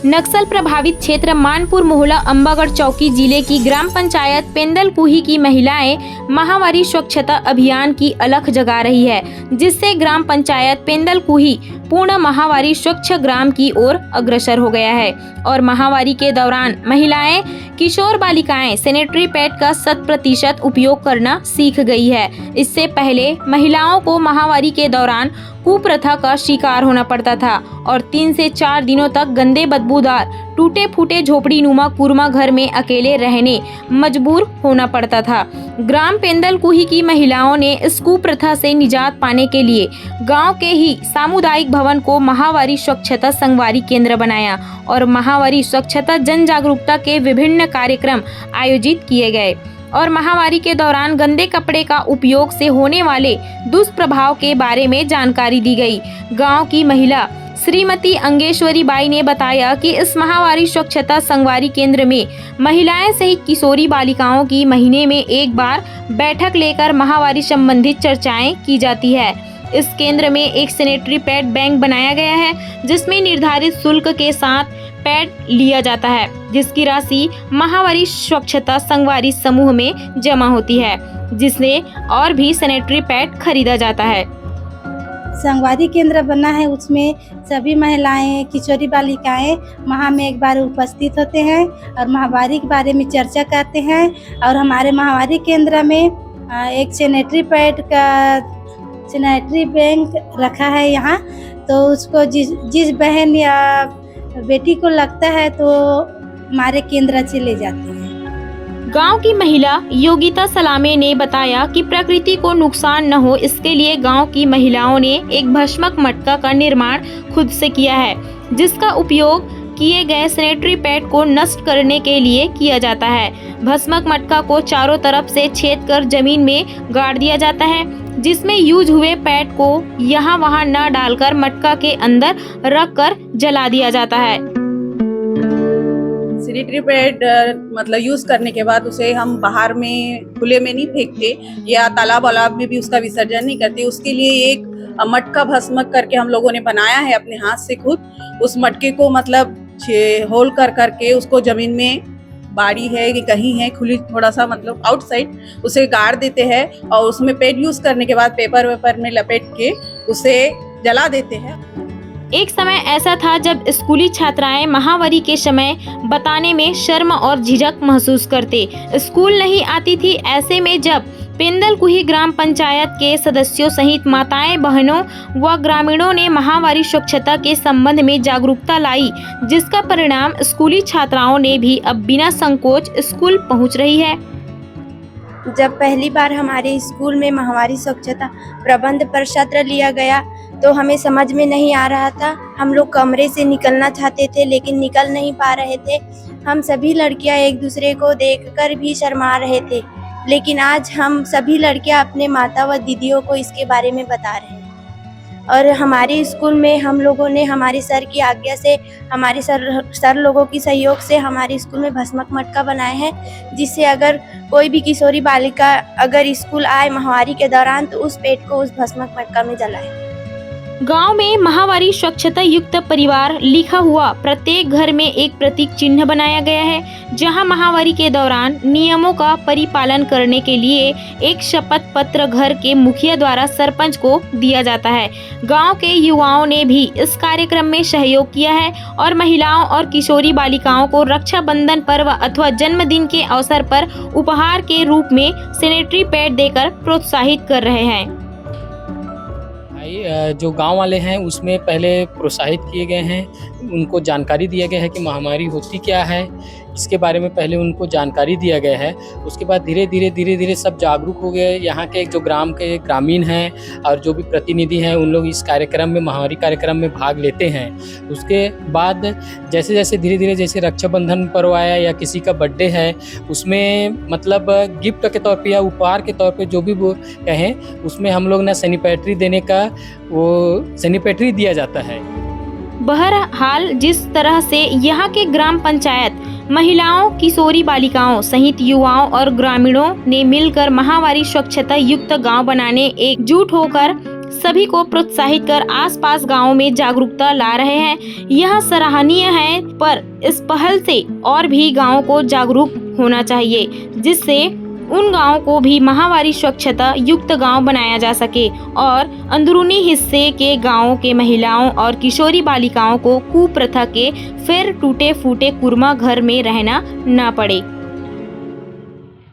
नक्सल प्रभावित क्षेत्र मानपुर मोहल्ला अंबागढ़ चौकी जिले की ग्राम पंचायत पेंदलकुही की महिलाएं माहवारी स्वच्छता अभियान की अलख जगा रही है, जिससे ग्राम पंचायत पेंदलकुही पूर्ण माहवारी स्वच्छ ग्राम की ओर अग्रसर हो गया है। और माहवारी के दौरान महिलाएं, किशोर बालिकाएं सैनिटरी पैड का 100% उपयोग करना सीख गई है। इससे पहले महिलाओं को माहवारी के दौरान कुप्रथा का शिकार होना पड़ता था और 3 से 4 दिनों तक गंदे बदबूदार टूटे फूटे झोपड़ी नुमा कुरमा घर में अकेले रहने मजबूर होना पड़ता था। ग्राम पेंदलकुही की महिलाओं ने इस कुप्रथा से निजात पाने के लिए गांव के ही सामुदायिक भवन को माहवारी स्वच्छता संगवारी केंद्र बनाया और माहवारी स्वच्छता जन जागरूकता के विभिन्न कार्यक्रम आयोजित किए गए और माहवारी के दौरान गंदे कपड़े का उपयोग से होने वाले दुष्प्रभाव के बारे में जानकारी दी गई। गांव की महिला श्रीमती अंगेश्वरी बाई ने बताया कि इस माहवारी स्वच्छता संगवारी केंद्र में महिलाएं सहित किशोरी बालिकाओं की महीने में एक बार बैठक लेकर माहवारी संबंधित चर्चाएं की जाती है। इस केंद्र में एक सैनिटरी पैड बैंक बनाया गया है, जिसमें निर्धारित शुल्क के साथ पैड लिया जाता है, जिसकी राशि माहवारी स्वच्छता संगवारी समूह में जमा होती है, जिससे और भी सैनिटरी पैड खरीदा जाता है। संगवारी केंद्र बना है, उसमें सभी महिलाएं, किशोरी बालिकाएं माह में एक बार उपस्थित होते हैं और माहवारी के बारे में चर्चा करते हैं। और हमारे माहवारी केंद्र में एक सैनिटरी पैड का सैनिटरी बैंक रखा है यहाँ, तो उसको जिस बहन या बेटी को लगता है तो हमारे केंद्र से ले जाते हैं। गांव की महिला योगिता सलामे ने बताया कि प्रकृति को नुकसान न हो, इसके लिए गांव की महिलाओं ने एक भस्मक मटका का निर्माण खुद से किया है, जिसका उपयोग किए गए सैनिटरी पैड को नष्ट करने के लिए किया जाता है। भस्मक मटका को चारों तरफ से छेद कर जमीन में गाड़ दिया जाता है, जिसमें यूज हुए पैड को यहाँ वहाँ न डालकर मटका के अंदर रख कर जला दिया जाता है। सैनिटरी पैड मतलब यूज करने के बाद उसे हम बाहर में खुले में नहीं फेंकते या तालाब वालाब में भी उसका विसर्जन नहीं करते। उसके लिए एक मटका भस्मक करके हम लोगों ने बनाया है अपने हाथ से खुद। उस मटके को मतलब होल कर करके उसको जमीन में बाड़ी है कि कहीं है खुली थोड़ा सा मतलब आउटसाइड उसे गाड़ देते हैं और उसमें पैड यूज करने के बाद पेपर वेपर में लपेट के उसे जला देते हैं। एक समय ऐसा था जब स्कूली छात्राएं माहवारी के समय बताने में शर्म और झिझक महसूस करते, स्कूल नहीं आती थी। ऐसे में जब पेंदलकुही ग्राम पंचायत के सदस्यों सहित माताएं, बहनों व ग्रामीणों ने माहवारी स्वच्छता के संबंध में जागरूकता लाई, जिसका परिणाम स्कूली छात्राओं ने भी अब बिना संकोच स्कूल पहुंच रही है। जब पहली बार हमारे स्कूल में माहवारी स्वच्छता प्रबंध पर सत्र लिया गया तो हमें समझ में नहीं आ रहा था। हम लोग कमरे से निकलना चाहते थे लेकिन निकल नहीं पा रहे थे। हम सभी लड़कियां एक दूसरे को देखकर भी शर्मा रहे थे, लेकिन आज हम सभी लड़कियां अपने माता व दीदियों को इसके बारे में बता रहे हैं। और हमारे स्कूल में हम लोगों ने हमारे सर की आज्ञा से, हमारे सर लोगों की सहयोग से हमारे स्कूल में भस्मक मटका बनाए हैं, जिससे अगर कोई भी किशोरी बालिका अगर स्कूल आए माहवारी के दौरान तो उस पेट को उस भस्मक मटका में जलाए। गांव में माहवारी स्वच्छता युक्त परिवार लिखा हुआ प्रत्येक घर में एक प्रतीक चिन्ह बनाया गया है, जहां माहवारी के दौरान नियमों का परिपालन करने के लिए एक शपथ पत्र घर के मुखिया द्वारा सरपंच को दिया जाता है। गांव के युवाओं ने भी इस कार्यक्रम में सहयोग किया है और महिलाओं और किशोरी बालिकाओं को रक्षाबंधन पर्व अथवा जन्मदिन के अवसर पर उपहार के रूप में सैनिटरी पैड देकर प्रोत्साहित कर रहे हैं। जो गांव वाले हैं उसमें पहले प्रोत्साहित किए गए हैं, उनको जानकारी दिया गया है कि महामारी होती क्या है, इसके बारे में पहले उनको जानकारी दिया गया है। उसके बाद धीरे धीरे सब जागरूक हो गए। यहाँ के जो ग्राम के ग्रामीण हैं और जो भी प्रतिनिधि हैं उन लोग इस कार्यक्रम में, महामारी कार्यक्रम में भाग लेते हैं। उसके बाद जैसे जैसे धीरे धीरे जैसे रक्षाबंधन पर्व आया या किसी का बर्थडे है, उसमें मतलब गिफ्ट के तौर पे या उपहार के तौर पे जो भी वो कहें, उसमें हम लोग ना सैनिटरी देने का वो सैनिटरी दिया जाता है। बहरहाल जिस तरह से यहाँ के ग्राम पंचायत महिलाओं, किशोरी बालिकाओं सहित युवाओं और ग्रामीणों ने मिलकर माहवारी स्वच्छता युक्त गांव बनाने एकजुट होकर सभी को प्रोत्साहित कर आसपास गांवों में जागरूकता ला रहे हैं। यह सराहनीय है, पर इस पहल से और भी गांवों को जागरूक होना चाहिए, जिससे उन गांवों को भी माहवारी स्वच्छता युक्त गांव बनाया जा सके और अंदरूनी हिस्से के गांवों के महिलाओं और किशोरी बालिकाओं को कुप्रथा के फिर टूटे फूटे कुरमा घर में रहना न पड़े।